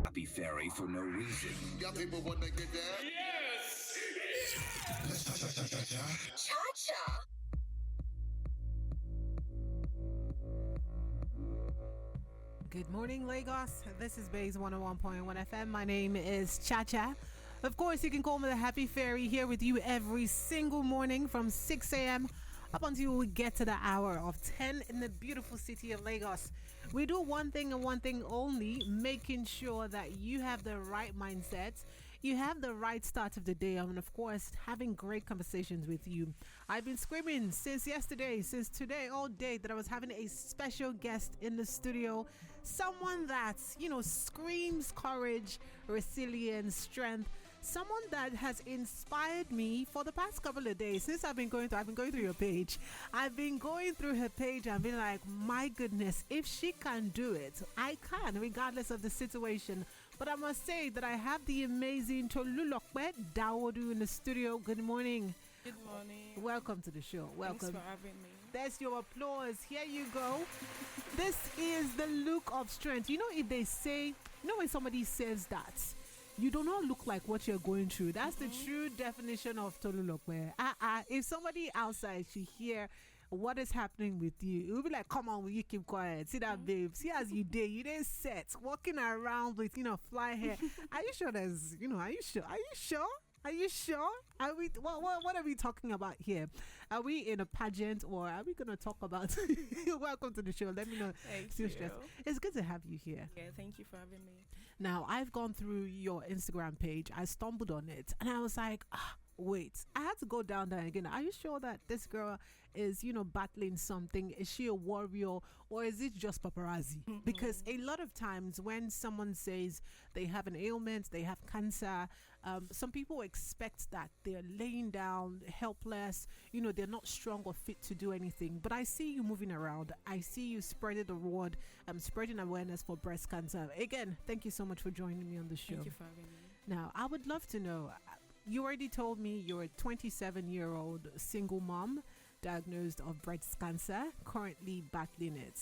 Happy Fairy for no reason. Y'all people want to get down? Cha-cha. Good morning, Lagos. This is Bays 101.1 FM. My name is Chacha. Of course, you can call me the Happy Fairy, here with you every single morning from 6 a.m. up until we get to the hour of 10 in the beautiful city of Lagos. We do one thing and one thing only, making sure that you have the right mindset, you have the right start of the day, and of course, having great conversations with you. I've been screaming since yesterday, since today, all day, that I was having a special guest in the studio. Someone that, screams courage, resilience, strength. Someone that has inspired me for the past couple of days since I've been going through your page. I've been going through her page and been like, my goodness, if she can do it, I can, regardless of the situation. But I must say that I have the amazing Tolulope Dawodu in the studio. Good morning. Good morning. Welcome to the show. Welcome. Thanks for having me. There's your applause. Here you go. This is the look of strength. If they say, when somebody says that, you do not look like what you're going through. That's the true definition of Tolulope. If somebody outside should hear what is happening with you, it will be like, come on, will you keep quiet? See that, babe? See as you did set, walking around with, fly hair. Are you sure there's, are you sure? Are you sure? Are you sure? Are we? What are we talking about here? Are we in a pageant, or are we going to talk about? Welcome to the show. Let me know. Thank you. It's good to have you here. Yeah, thank you for having me. Now, I've gone through your Instagram page. I stumbled on it, and I was like, wait. I had to go down there again. Are you sure that this girl is, battling something? Is she a warrior, or is it just paparazzi? Because a lot of times when someone says they have an ailment, they have cancer, some people expect that they're laying down helpless, they're not strong or fit to do anything. But I see you moving around. I see you spreading the word, spreading awareness for breast cancer. Again, thank you so much for joining me on the show. Thank you for having me. Now, I would love to know, you already told me you're a 27-year-old single mom diagnosed of breast cancer, currently battling it.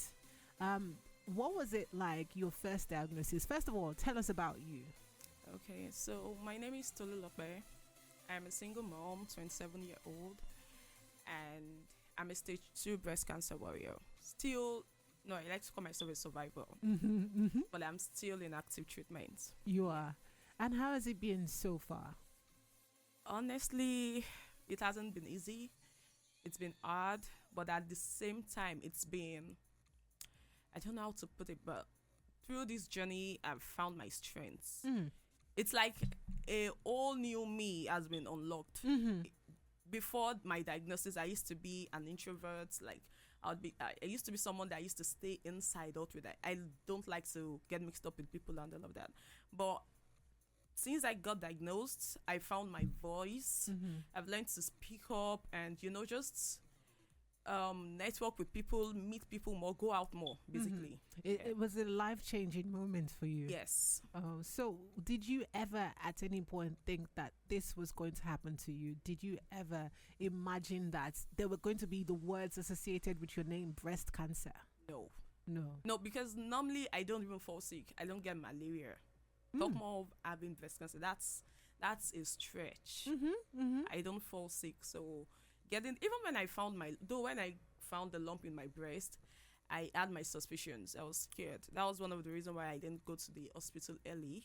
What was it like, your first diagnosis? First of all, tell us about you. Okay, so my name is Tolulope. I'm a single mom, 27-year-old, and I'm a stage 2 breast cancer warrior. Still, no, I like to call myself a survivor, but I'm still in active treatment. You are. And how has it been so far? Honestly, it hasn't been easy. It's been hard, but at the same time, it's been, I don't know how to put it, but through this journey, I've found my strengths. It's like a whole new me has been unlocked. Before my diagnosis, I used to be an introvert. Like, I used to be someone that used to stay inside out with. I don't like to get mixed up with people and all of that. But since I got diagnosed, I found my voice. I've learned to speak up and, just network with people, meet people more, go out more, basically. It was a life-changing moment for you. Yes. So did you ever at any point think that this was going to happen to you? Did you ever imagine that there were going to be the words associated with your name, breast cancer? No, because normally I don't even fall sick. I don't get malaria. Talk more of having breast cancer. That's a stretch. I don't fall sick. So even when I found the lump in my breast, I had my suspicions. I was scared. That was one of the reasons why I didn't go to the hospital early.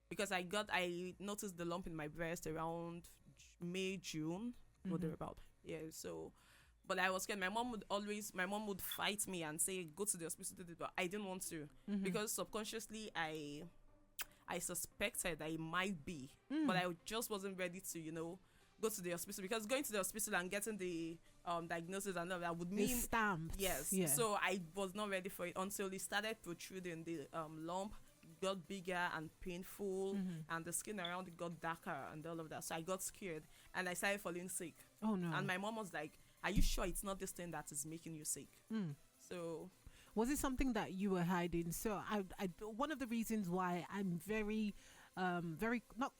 Because I noticed the lump in my breast around May, June, or thereabout. Yeah. So, but I was scared. My mom would fight me and say, go to the hospital. But I didn't want to because subconsciously I suspected that it might be, but I just wasn't ready to, go to the hospital, because going to the hospital and getting the diagnosis and all that would mean stamped. Yes. Yeah. So I was not ready for it until it started protruding. The lump got bigger and painful, and the skin around it got darker and all of that. So I got scared and I started falling sick. Oh no! And my mom was like, "Are you sure it's not this thing that is making you sick?" So. Was it something that you were hiding? So one of the reasons why I'm very not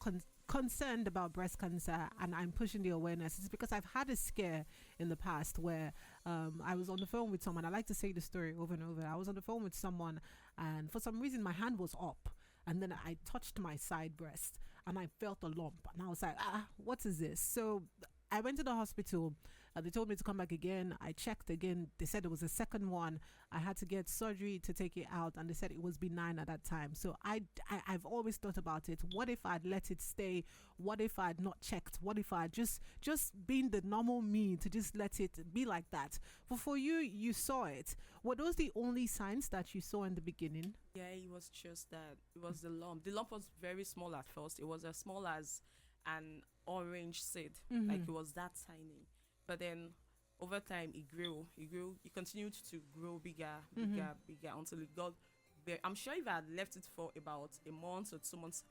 concerned about breast cancer and I'm pushing the awareness is because I've had a scare in the past where I was on the phone with someone. I like to say the story over and over. I was on the phone with someone and for some reason my hand was up and then I touched my side breast and I felt a lump and I was like, what is this? So I went to the hospital. They told me to come back again. I checked again. They said it was a second one. I had to get surgery to take it out, and they said it was benign at that time. So I've always thought about it. What if I'd let it stay? What if I'd not checked? What if I just being the normal me to just let it be like that? But for you, you saw it. Were those the only signs that you saw in the beginning? Yeah, it was just that. It was the lump. The lump was very small at first. It was as small as an orange seed. Like it was that tiny. But then over time it grew. It continued to grow bigger until it got very. I'm sure if I had left it for about a month or 2 months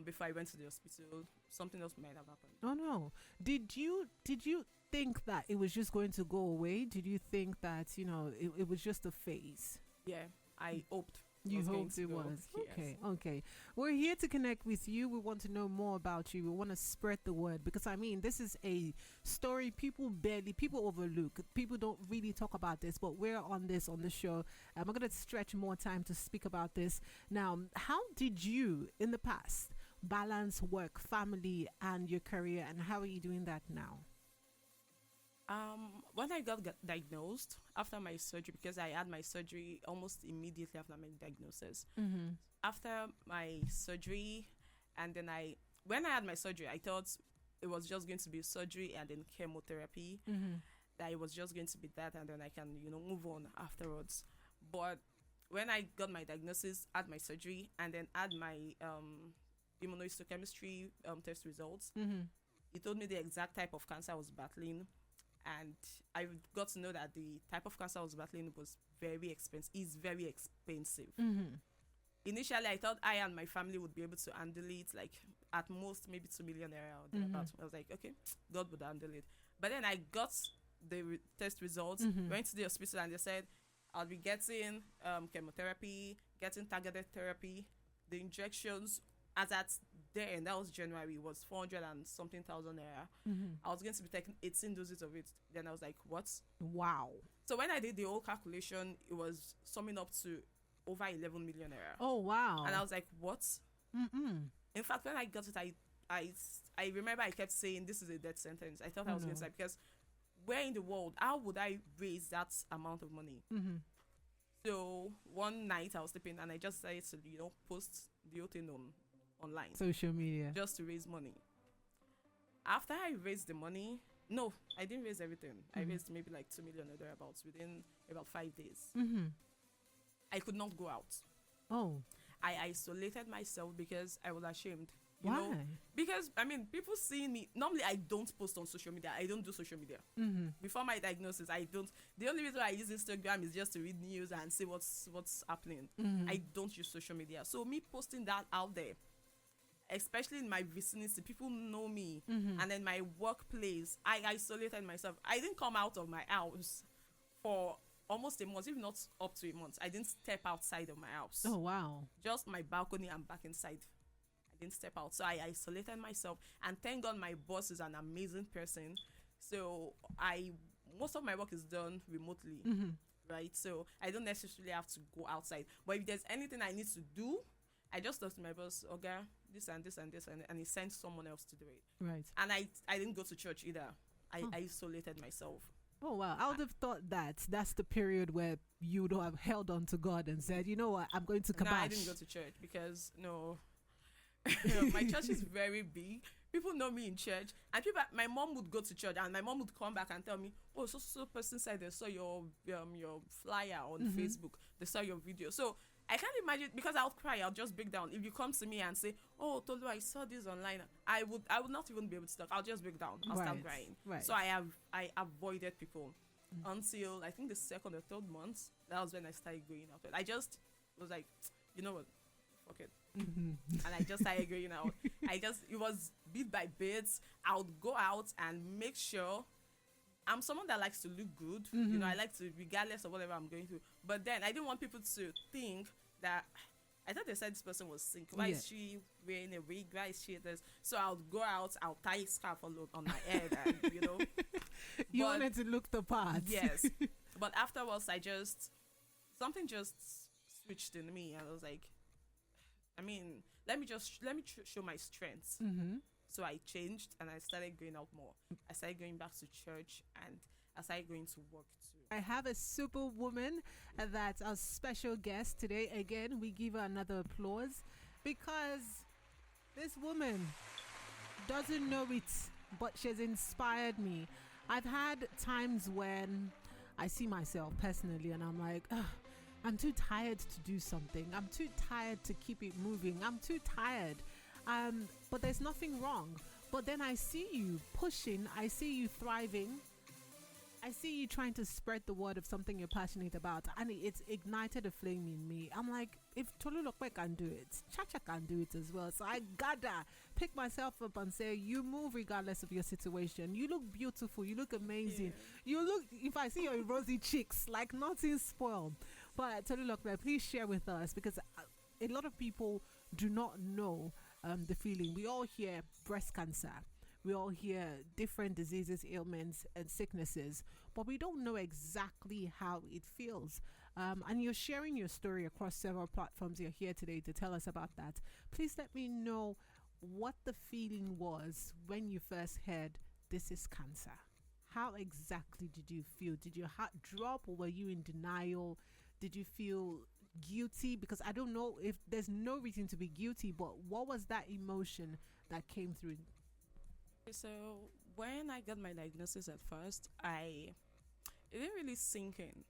before I went to the hospital, something else might have happened. Oh no. Did you think that it was just going to go away? Did you think that, it was just a phase? Yeah, I hoped. You hoped it was. Yes. Okay. We're here to connect with you. We want to know more about you. We want to spread the word because, this is a story people overlook. People don't really talk about this, but we're on this on the show. I'm going to stretch more time to speak about this. Now, how did you, in the past, balance work, family, and your career, and how are you doing that now? When I got diagnosed after my surgery, because I had my surgery almost immediately after my diagnosis. After my surgery, and then when I had my surgery, I thought it was just going to be surgery and then chemotherapy. That it was just going to be that, and then I can, move on afterwards. But when I got my diagnosis, had my surgery, and then had my immunohistochemistry test results, it told me the exact type of cancer I was battling. And I got to know that the type of cancer I was battling was very expensive. Is very expensive. Initially, I thought I and my family would be able to handle it, like at most maybe 2 million naira or thereabouts. I was like, okay, God would handle it. But then I got the test results, went to the hospital, and they said I'll be getting chemotherapy, getting targeted therapy, the injections. As at then, that was January, was 400 and something thousand naira. I was going to be taking 18 doses of it. Then I was like, what? Wow. So when I did the whole calculation, it was summing up to over 11 million naira. Oh, wow. And I was like, what? In fact, when I got it, I remember I kept saying, this is a death sentence. I thought I was going to say, because where in the world, how would I raise that amount of money? So one night I was sleeping and I just decided to, post the whole thing online, social media, just to raise money. After I raised the money, no, I didn't raise everything. I raised maybe like 2 million or thereabouts within about 5 days. I could not go out. Oh, I isolated myself because I was ashamed. You why? know? Because people see me. Normally, I don't post on social media. I don't do social media. Before my diagnosis, I don't. The only reason I use Instagram is just to read news and see what's happening. I don't use social media. So me posting that out there, especially in my vicinity, people know me. And then my workplace, I isolated myself. I didn't come out of my house for almost a month, if not up to a month. I didn't step outside of my house. Oh, wow. Just my balcony and back inside. I didn't step out. So I isolated myself. And thank God my boss is an amazing person. So most of my work is done remotely. Right? So I don't necessarily have to go outside. But if there's anything I need to do, I just talk to my boss, okay, this and this and this, and he sent someone else to do it. Right. And I didn't go to church either. I isolated myself. Oh, wow. I would have thought that's the period where you would have held on to God and said, you know what, I'm going to kabash. No, I didn't go to church because, no. My church is very big. People know me in church. And my mom would go to church and my mom would come back and tell me, oh, so person said they saw your flyer on Facebook. They saw your video. So I can't imagine, because I'll cry, I'll just break down. If you come to me and say, oh, Tolu, I saw this online, I would not even be able to talk. I'll just break down. I'll start crying. Right. So I avoided people until I think the second or third month. That was when I started going out. I just was like, you know what, fuck it. And I just started going out. It was bit by bits. I would go out and make sure. I'm someone that likes to look good. I like to, regardless of whatever I'm going through. But then I didn't want people to think that I thought they said this person was sick. Why is she wearing a wig? Why is she this? So I'll go out, I'll tie a scarf on my head, and You wanted to look the part. Yes. But afterwards, something just switched in me. I was like, let me show my strengths. So I changed and I started going out more. I started going back to church and I started going to work too. I have a superwoman that's our special guest today. Again, we give her another applause because this woman doesn't know it, but she's inspired me. I've had times when I see myself personally and I'm like, I'm too tired to do something. I'm too tired to keep it moving. I'm too tired. But there's nothing wrong. But then I see you pushing. I see you thriving. I see you trying to spread the word of something you're passionate about, and it's ignited a flame in me. I'm like, if Tolulope can do it, Chacha can do it as well. So I gotta pick myself up and say, you move regardless of your situation. You look beautiful. You look amazing. You look, if I see your rosy cheeks, like nothing spoiled. But Tolulope, please share with us, because a lot of people do not know the feeling. We all hear breast cancer. We all hear different diseases, ailments, and sicknesses, but we don't know exactly how it feels. And you're sharing your story across several platforms. You're here today to tell us about that. Please let me know what the feeling was when you first heard this is cancer. How exactly did you feel? Did your heart drop, or were you in denial? Did you feel guilty? Because I don't know if there's no reason to be guilty, but what was that emotion that came through? So when I got my diagnosis at first, it didn't really sink in.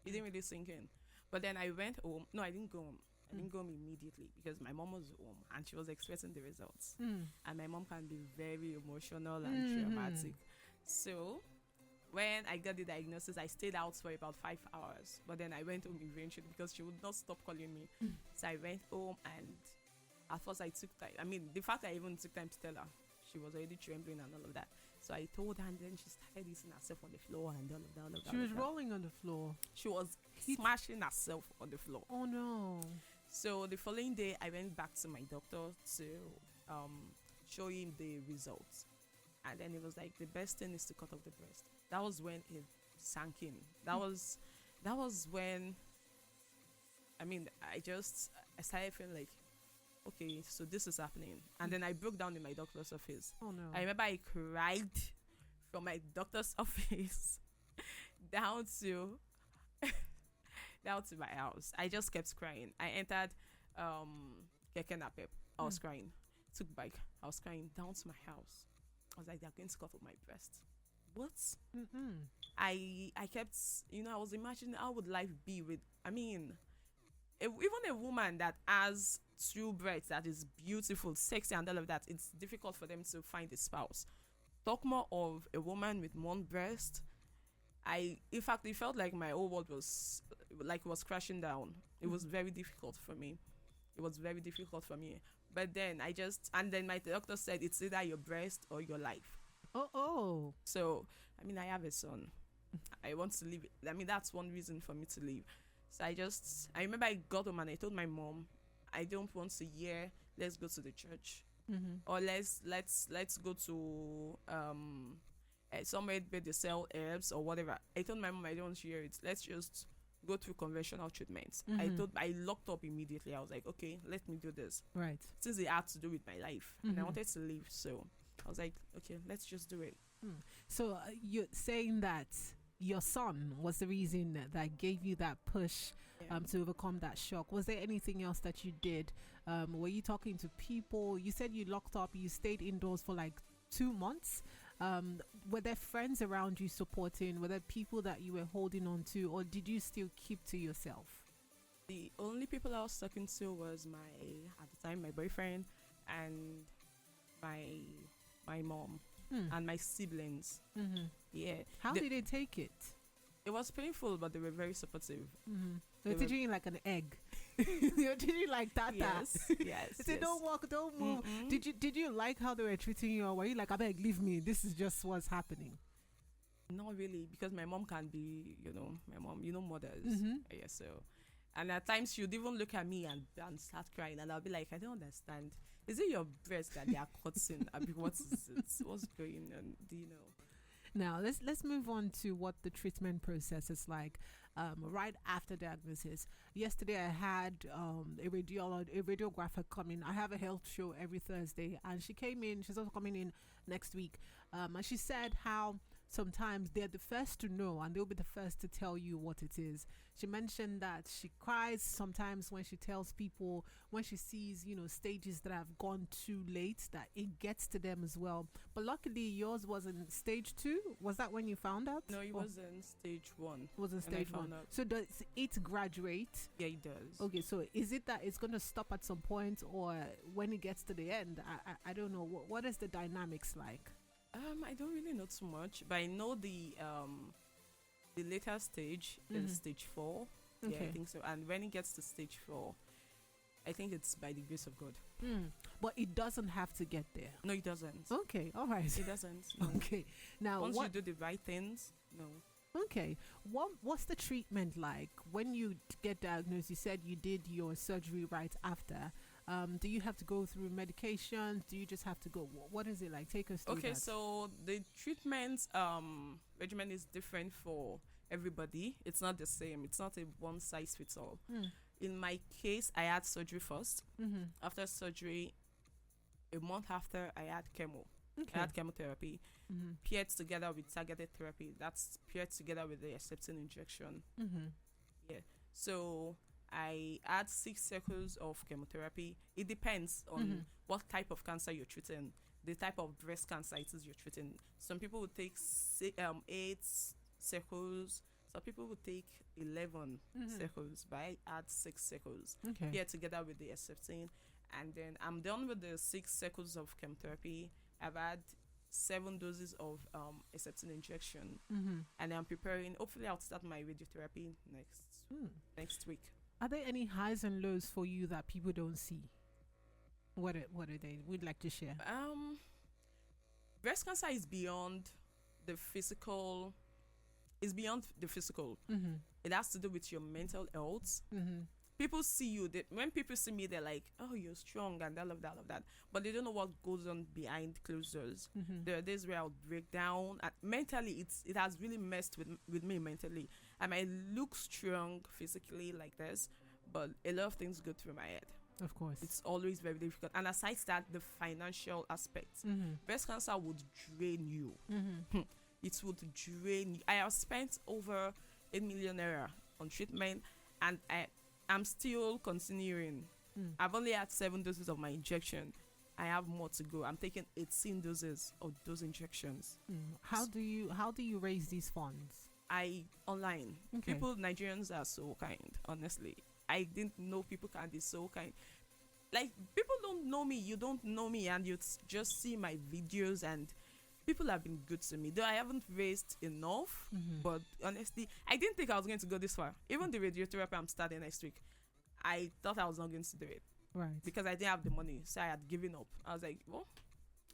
It didn't really sink in. But then I went home. No, I didn't go home. I didn't go home immediately because my mom was home and she was expecting the results. And my mom can be very emotional and dramatic. So when I got the diagnosis, I stayed out for about 5 hours. But then I went home eventually because she would not stop calling me. So I went home, and at first I took time. The fact I even took time to tell her, she was already trembling and all of that. So I told her, and then she started hitting herself on the floor and all of that. She was rolling on the floor. She was smashing herself on the floor. Oh no. So the following day, I went back to my doctor to show him the results. And then it was like, the best thing is to cut off the breast. That was when it sank in. That was when, I started feeling like, okay, so this is happening. And then I broke down in my doctor's office. Oh no. I remember I cried from my doctor's office down to my house. I just kept crying. I entered Keke Napep. I was crying. Took bike. I was crying down to my house. I was like, they're going to cut off my breast. What? I kept, I was imagining how would life be with, even a woman that has two breasts, that is beautiful, sexy, and all of that, it's difficult for them to find a spouse. Talk more of a woman with one breast. In fact, it felt like my whole world was crashing down. It was very difficult for me. But then and then my doctor said it's either your breast or your life. Oh. So, I have a son. I want to leave. That's one reason for me to leave. So I remember I got home and I told my mom, I don't want to hear, let's go to the church. Or let's go to somewhere where they sell herbs or whatever. I told my mom, I don't want to hear it. Let's just go through conventional treatments. I locked up immediately. I was like, okay, let me do this. Right. Since it had to do with my life. And I wanted to leave. So I was like, okay, let's just do it. So you're saying that your son was the reason that gave you that push to overcome that shock. Was there anything else that you did? Were you talking to people? You said you locked up, you stayed indoors for like 2 months. Were there friends around you supporting? Were there people that you were holding on to, or did you still keep to yourself? The only people I was talking to was at the time, my boyfriend and my mom and my siblings. Yeah. How did they take it? It was painful, but they were very supportive. They were treating you like an egg. They were treating you like tata. Yes. They said, don't walk, don't move. Did you like how they were treating you, or were you like, I beg, leave me, this is just what's happening? Not really, because my mom can be, my mom, mothers. Yeah, so And at times she'd even look at me and start crying, and I'll be like, I don't understand. Is it your breast that they are cutting? I mean, what is it? What's going on? Do you know? Now let's move on to what the treatment process is like. Right after diagnosis. Yesterday I had a radiographer come in. I have a health show every Thursday, and she came in. She's also coming in next week. And she said how sometimes they're the first to know, and they'll be the first to tell you what it is. She mentioned that she cries sometimes when she tells people, when she sees, stages that have gone too late, that it gets to them as well. But luckily yours wasn't stage 2. Was that when you found out? No, it was in stage 1. It was in stage 1. So does it graduate? Yeah, it does. Okay, so is it that it's going to stop at some point, or when it gets to the end? I don't know. What is the dynamics like? I don't really know too much, but I know the later stage is stage 4. Okay. Yeah, I think so. And when it gets to stage 4, I think it's by the grace of God. But it doesn't have to get there. No, it doesn't. Okay, all right. It doesn't. No. Okay. Now, once you do the right things, no. Okay. What's the treatment like when you get diagnosed? You said you did your surgery right after. Do you have to go through medications? Do you just have to go? What is it like? Take us through Okay, that. so the treatment regimen is different for everybody. It's not the same. It's not a one size fits all. In my case, I had surgery first. After surgery, a month after, I had chemo. Okay. I had chemotherapy paired together with targeted therapy. That's paired together with the accepting injection. Yeah. So I had 6 cycles of chemotherapy. It depends on what type of cancer you're treating, the type of breast cancer it is you're treating. Some people would take 8 cycles. Some people would take 11 cycles, but I had 6 cycles paired together with the accepting. And then I'm done with the 6 cycles of chemotherapy. I've had 7 doses of accepting injection, and I'm preparing. Hopefully, I'll start my radiotherapy next week. Are there any highs and lows for you that people don't see? What are they? We'd like to share. Breast cancer is beyond the physical. It's beyond the physical. It has to do with your mental health. People see you. When people see me, they're like, "Oh, you're strong," and all of that. But they don't know what goes on behind closed doors. There are days where I'll break down. And mentally, it has really messed with me mentally. I might look strong physically like this, but a lot of things go through my head. Of course. It's always very difficult. And aside that, the financial aspect. Breast cancer would drain you. It would drain you. I have spent over 8 million naira on treatment, and I'm still continuing. I've only had 7 doses of my injection. I have more to go. I'm taking 18 doses of those injections. How do you raise these funds? Online. Okay. Nigerians are so kind, honestly. I didn't know people can be so kind. Like, people don't know me, you don't know me, and you just see my videos, and people have been good to me. Though I haven't raised enough, but honestly, I didn't think I was going to go this far. Even the radiotherapy I'm starting next week, I thought I was not going to do it. Right. Because I didn't have the money, so I had given up. I was like, well,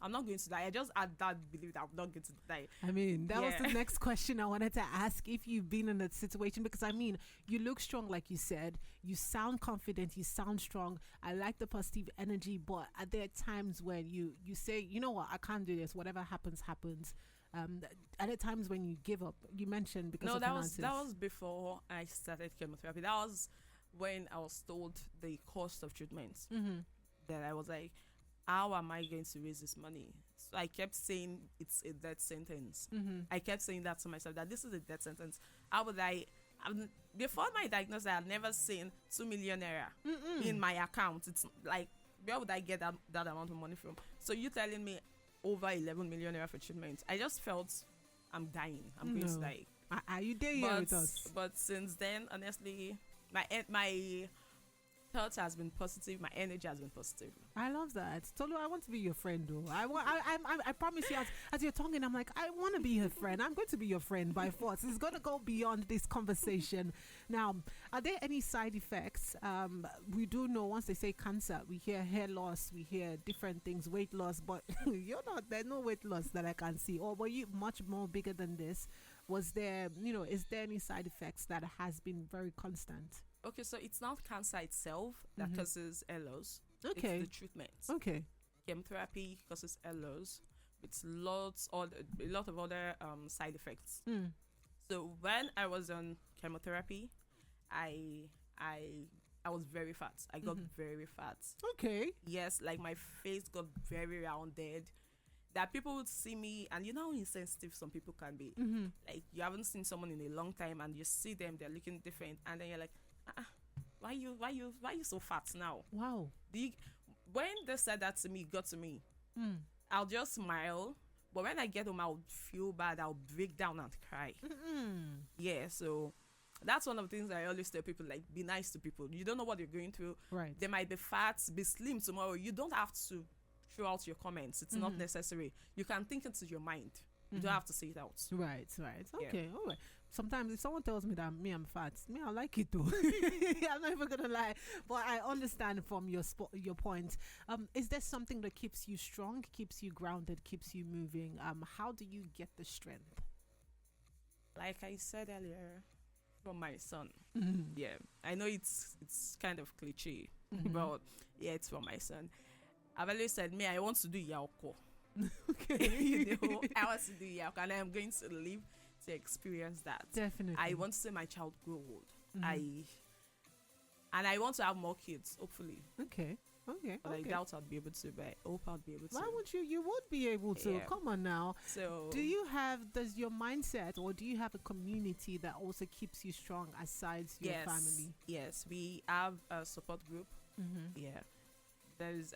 I'm not going to die. I just had that belief that I'm not going to die. I mean, that was the next question I wanted to ask, if you've been in that situation, because I mean, you look strong, like you said, you sound confident, you sound strong. I like the positive energy, but are there times when you say, you know what, I can't do this, whatever happens. Are there times when you give up? You mentioned because of finances. that was before I started chemotherapy. That was when I was told the cost of treatment. That I was like, how am I going to raise this money? So I kept saying it's a death sentence. I kept saying that to myself, that this is a death sentence. How would before my diagnosis, I had never seen 2 million naira in my account. It's like, where would I get that amount of money from? So you telling me over 11 million naira for treatment, I just felt I'm dying. I'm going to die. Are you there here with us? But since then, honestly, my thoughts has been positive. My energy has been positive. I love that. Tolu, I want to be your friend, though. I promise you, as you're talking, I'm like, I want to be your friend. I'm going to be your friend by force. It's going to go beyond this conversation. Now, are there any side effects? We do know once they say cancer, we hear hair loss, we hear different things, weight loss, but there's no weight loss that I can see. Or were you much more bigger than this? Was there, is there any side effects that has been very constant? Okay, so it's not cancer itself that causes LOs. Okay. It's the treatment. Okay. Chemotherapy causes LOs with a lot of other side effects. So when I was on chemotherapy, I I was very fat. I got very fat. Okay. Yes, like my face got very rounded. That people would see me, and you know how insensitive some people can be. Like you haven't seen someone in a long time, and you see them, they're looking different, and then you're like, why you so fat now? Wow. When they said that to me, it got to me. I'll just smile, but when I get home, I'll feel bad. I'll break down and cry. Yeah, so that's one of the things I always tell people, like, be nice to people. You don't know what you're going through. Right. They might be fat, be slim tomorrow. You don't have to throw out your comments. It's not necessary. You can think into your mind. You don't have to say it out. Right. Okay, Yeah. all right. Sometimes if someone tells me that I'm fat, I like it though. I'm not even gonna lie, but I understand from your point. Is there something that keeps you strong, keeps you grounded, keeps you moving? How do you get the strength? Like I said earlier, from my son. Yeah, I know it's kind of cliche, but yeah, it's from my son. I've always said, I want to do Yaoko. Okay. You know, I want to do Yaoko, and I'm going to live to experience that. Definitely. I want to see my child grow old. And I want to have more kids, hopefully. Okay. But I doubt I'll be able to, but I hope I'll be able to. Why would you? You would be able to. Yeah. Come on now. So Does your mindset, or do you have a community that also keeps you strong aside your family? Yes, we have a support group. Yeah. There's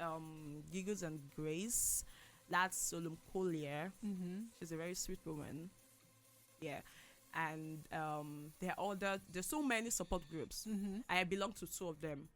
Giggles and Grace. That's Solum Collier. She's a very sweet woman. Yeah. And there's so many support groups. I belong to two of them.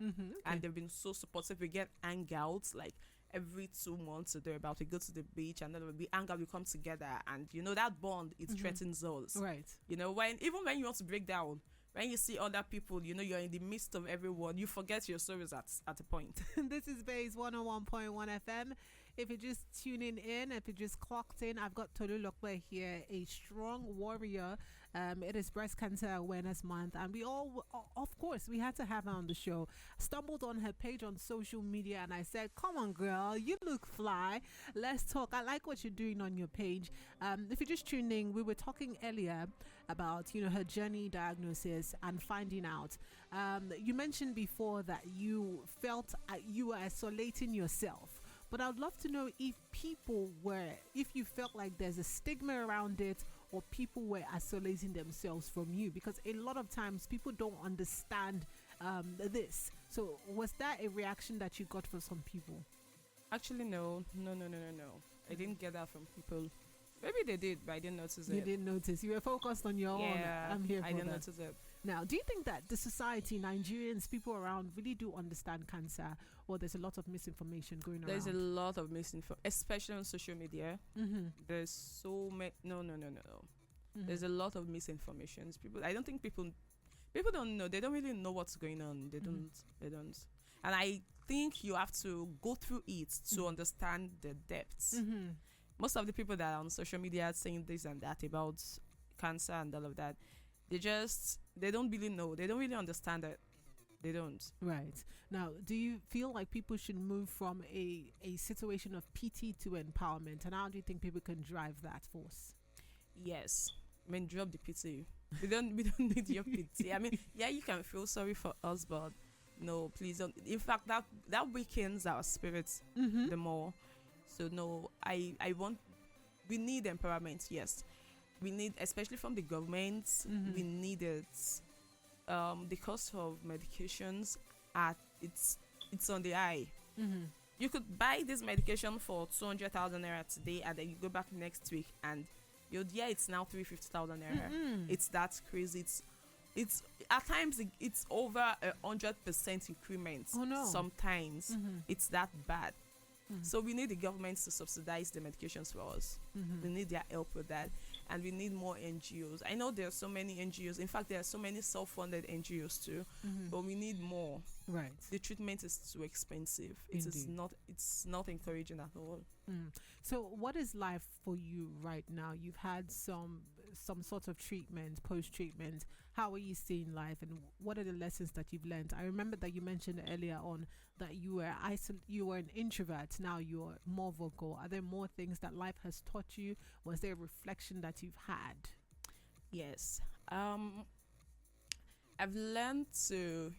And they've been so supportive. We get hangouts like every 2 months or thereabout. We go to the beach, and then we hang out, we come together, and you know that bond, it threatens us. Right. You know, even when you want to break down, when you see other people, you know, you're in the midst of everyone, you forget your stories at a point. This is Base 101.1 FM. If you're just tuning in, if you just clocked in, I've got Tolulope here, a strong warrior. It is Breast Cancer Awareness Month, and we all, of course, we had to have her on the show. Stumbled on her page on social media, and I said, come on, girl, you look fly. Let's talk. I like what you're doing on your page. If you're just tuning, we were talking earlier about, her journey, diagnosis, and finding out. You mentioned before that you felt you were isolating yourself. But I'd love to know if you felt like there's a stigma around it, or people were isolating themselves from you, because a lot of times people don't understand this. So was that a reaction that you got from some people? Actually, no. I didn't get that from people. Maybe they did, but I didn't notice it. You didn't notice. You were focused on your own. I'm here for I didn't that. notice it. Now, do you think that the society, Nigerians, people around really do understand cancer, or there's a lot of misinformation going There's around? a lot of misinformation, especially on social media. There's so many. No. There's a lot of misinformations. I don't think people don't know. They don't really know what's going on. They don't. And I think you have to go through it to understand the depths. Most of the people that are on social media saying this and that about cancer and all of that, they don't really know. They don't really understand it. They don't. Right. Now, do you feel like people should move from a situation of pity to empowerment? And how do you think people can drive that force? Yes. Drop the pity. We don't need your pity. Yeah, you can feel sorry for us, but no, please don't. In fact, that weakens our spirits the more. So no, we need empowerment, yes. We need, especially from the government, we need it. The cost of medications, it's on the eye. You could buy this medication for 200,000 naira today, and then you go back next week, and it's now 350,000 naira. It's that crazy. It's at times it's over 100% increment. Oh no! Sometimes it's that bad. So we need the government to subsidize the medications for us. We need their help with that. And we need more NGOs. I know there are so many NGOs. In fact, there are so many self-funded NGOs too. But we need more. Right. The treatment is too expensive. It's not encouraging at all. So what is life for you right now? You've had some some sort of treatment, post treatment, how are you seeing life, and what are the lessons that you've learned? I remember that you mentioned earlier on that you were an introvert. Now you're more vocal. Are there more things that life has taught you? Was there a reflection that you've had? Yes. I've learned to,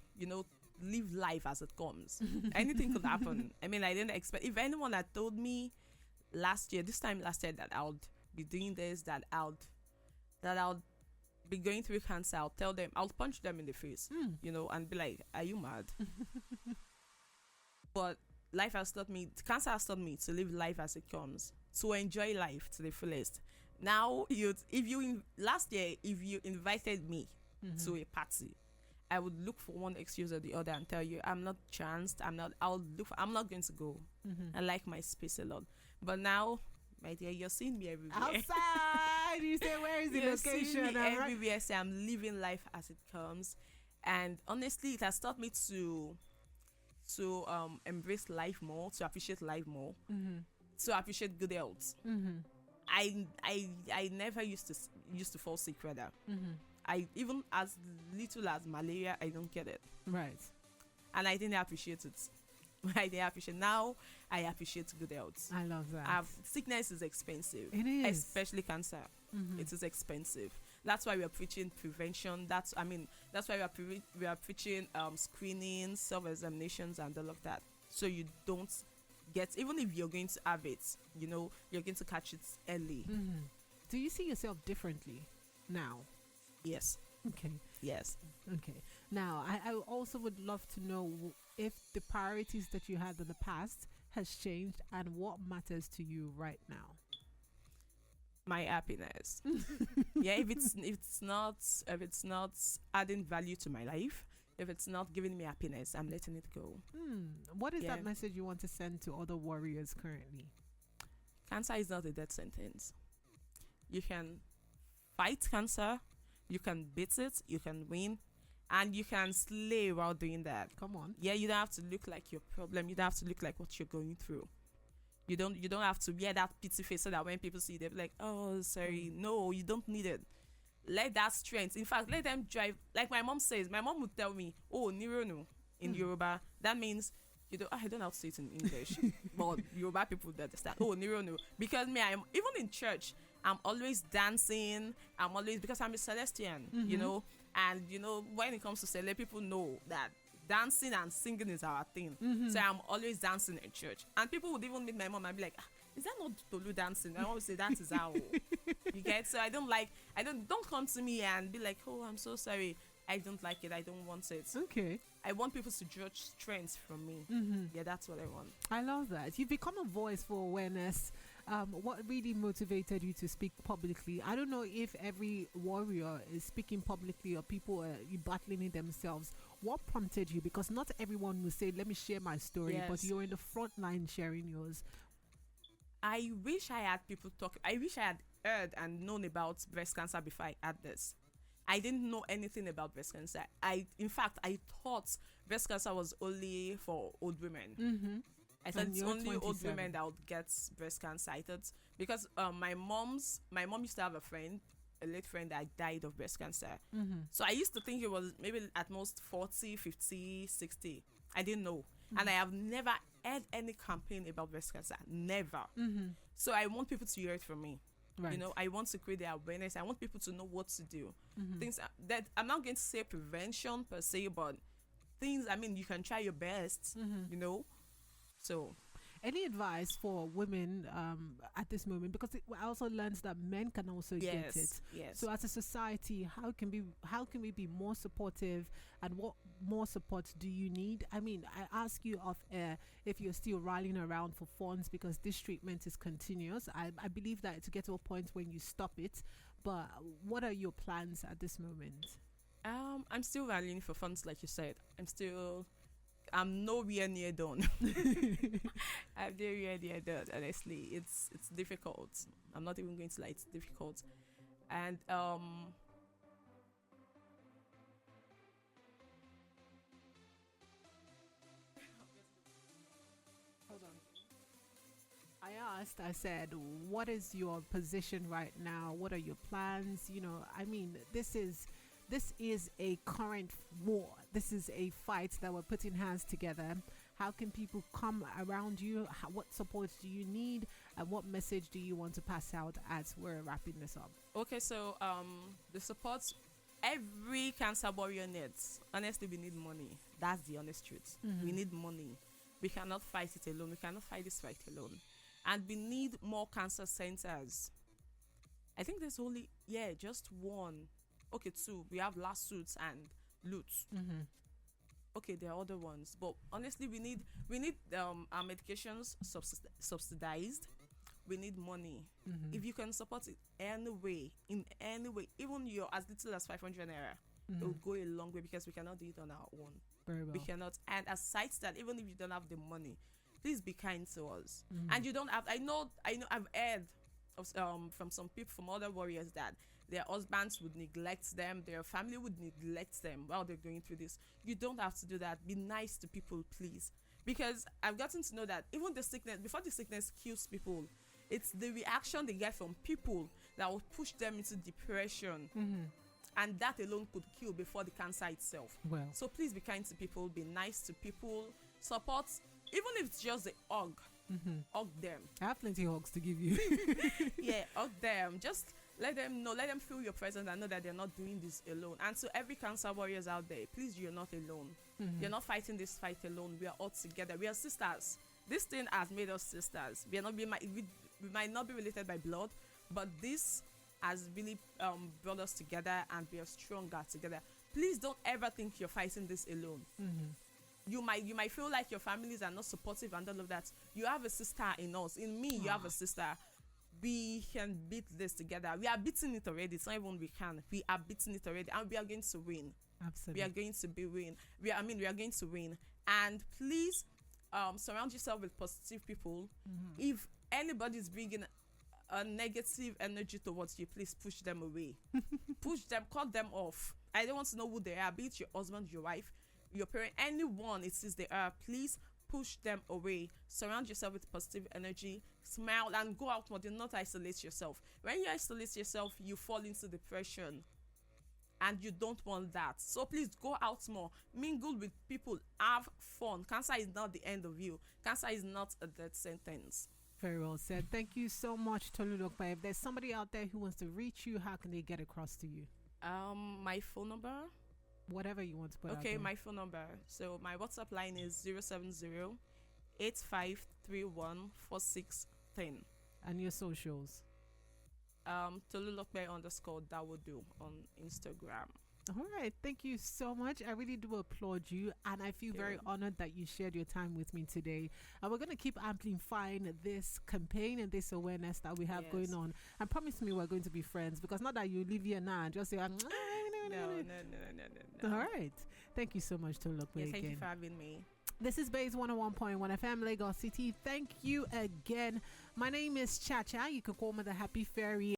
live life as it comes. Anything could happen. I mean, I didn't expect. If anyone had told me this time last year, that I would be doing this, that I'll be going through cancer, I'll tell them, I'll punch them in the face, and be like, "Are you mad?" But life has taught me, cancer has taught me to live life as it comes, to enjoy life to the fullest. Now, last year, if you invited me to a party, I would look for one excuse or the other and tell you, I'm not chanced, I'm not going to go. I like my space a lot. But now, my dear, you're seeing me everywhere. Outside! You say, where is the you're location? Seeing me everywhere. So I'm living life as it comes. And honestly, it has taught me to embrace life more, to appreciate life more, to appreciate good health. I never used to fall sick, rather. I, even as little as malaria, I don't get it. Right. And I didn't appreciate it. Now I appreciate good health. I love that. Sickness is expensive. It is. Especially cancer. It is expensive. That's why we are preaching prevention. That's why we are preaching screening, self-examinations, and all of that. So you don't get, even if you're going to have it, you're going to catch it early. Do you see yourself differently now? Yes. Okay. Yes. Okay. Now, I also would love to know if the priorities that you had in the past has changed and what matters to you right now. My happiness. Yeah, if it's not adding value to my life, if it's not giving me happiness, I'm letting it go. What is that message you want to send to other warriors currently? Cancer is not a death sentence. You can fight cancer, you can beat it, you can win, and you can slay while doing that. Come on. Yeah, you don't have to look like your problem. You don't have to look like what you're going through. You don't have to wear that pity face so that when people see, they're like, "Oh, sorry." No, you don't need it. Let that strength. In fact, let them drive. Like my mom says, my mom would tell me, "Oh, Nirono," in Yoruba. That means I don't know how to say it in English, but Yoruba people would understand. "Oh, Nirono," because I'm even in church, I'm always dancing. Because I'm a Celestian, and when it comes to Celeste, people know that dancing and singing is our thing. So I'm always dancing in church, and people would even meet my mom and be like, "Is that not Tolu dancing?" I always say that is how. You get? So don't come to me and be like, "Oh, I'm so sorry, I don't like it, I don't want it." Okay. I want people to judge strengths from me. Yeah, that's what I want. I love that. You've become a voice for awareness. What really motivated you to speak publicly? I don't know if every warrior is speaking publicly or people are battling it themselves. What prompted you? Because not everyone will say, "Let me share my story," Yes. but you're in the front line sharing yours. I wish I had people talk. I wish I had heard and known about breast cancer before I had this. I didn't know anything about breast cancer. In fact, I thought breast cancer was only for old women. I thought it's only old women that would get breast cancer. I thought, because my mom used to have a late friend that died of breast cancer. So I used to think it was maybe at most 40, 50, 60. I didn't know. And I have never heard any campaign about breast cancer. Never. So I want people to hear it from me. Right. I want to create the awareness. I want people to know what to do. Things that I'm not going to say prevention per se, but things, you can try your best, So, any advice for women at this moment? Because I also learned that men can also get it. Yes. So as a society, how can we be more supportive, and what more support do you need? I ask you off air if you're still rallying around for funds, because this treatment is continuous. I believe that to get to a point when you stop it, but what are your plans at this moment? I'm still rallying for funds, like you said. I'm nowhere near done. I'm nowhere near done, honestly. It's difficult. I'm not even going to lie, it's difficult. And hold on. I asked, I said, what is your position right now? What are your plans? I mean, this is a current war. This is a fight that we're putting hands together. How can people come around you? What support do you need? And what message do you want to pass out as we're wrapping this up? Okay, so the support every cancer warrior needs. Honestly, we need money. That's the honest truth. We need money. We cannot fight it alone. We cannot fight this fight alone. And we need more cancer centers. I think there's only, just one. Okay, two. We have lawsuits and loot. Okay, there are other ones. But honestly, we need our medications subsidized. We need money. If you can support it in any way, even you're as little as 500 naira, it will go a long way because we cannot do it on our own. Very well. We cannot. And aside that, even if you don't have the money, please be kind to us. And you don't have. I know. I've heard of, from some people, from other warriors, that their husbands would neglect them, their family would neglect them while they're going through this. You don't have to do that. Be nice to people, please. Because I've gotten to know that even the sickness, before the sickness kills people, it's the reaction they get from people that will push them into depression. And that alone could kill before the cancer itself. Well, so please be kind to people, be nice to people, support, even if it's just a hug. Hug them. I have plenty of hugs to give you. Hug them. Just let them know, let them feel your presence and know that they're not doing this alone. And to every cancer warriors out there, please, you're not alone. You're not fighting this fight alone. We are all together. We are sisters. This thing has made us sisters. We might not be related by blood, but this has really brought us together, and we are stronger together. Please don't ever think you're fighting this alone. You might feel like your families are not supportive and all of that. You have a sister in us. In me, you have a sister. We can beat this together. We are beating it already. It's not even we can. We are beating it already, and we are going to win. Absolutely. We are going to win. We are going to win. And please surround yourself with positive people. If anybody's bringing a negative energy towards you, please push them away. Push them, cut them off. I don't want to know who they are, be it your husband, your wife, your parent, anyone it is they are. Please push them away. Surround yourself with positive energy. Smile and go out more. Do not isolate yourself. When you isolate yourself, you fall into depression, and you don't want that. So please go out more. Mingle with people. Have fun. Cancer is not the end of you. Cancer is not a death sentence. Very well said. Thank you so much, Tolulope. If there's somebody out there who wants to reach you, how can they get across to you? My phone number. Whatever you want to put out Okay, there. my phone number. So my WhatsApp line is 070-8531-4610. And your socials. Tolulope _Dawodu on Instagram. All right. Thank you so much. I really do applaud you, and I feel very honored that you shared your time with me today. And we're going to keep amplifying this campaign and this awareness that we have going on. And promise me we're going to be friends, because not that you live here now and just say, No. All right. Thank you so much, Tolulope. Thank you for having me. This is Base 101.1 FM, Lagos City. Thank you again. My name is Chacha. You can call me the Happy Fairy.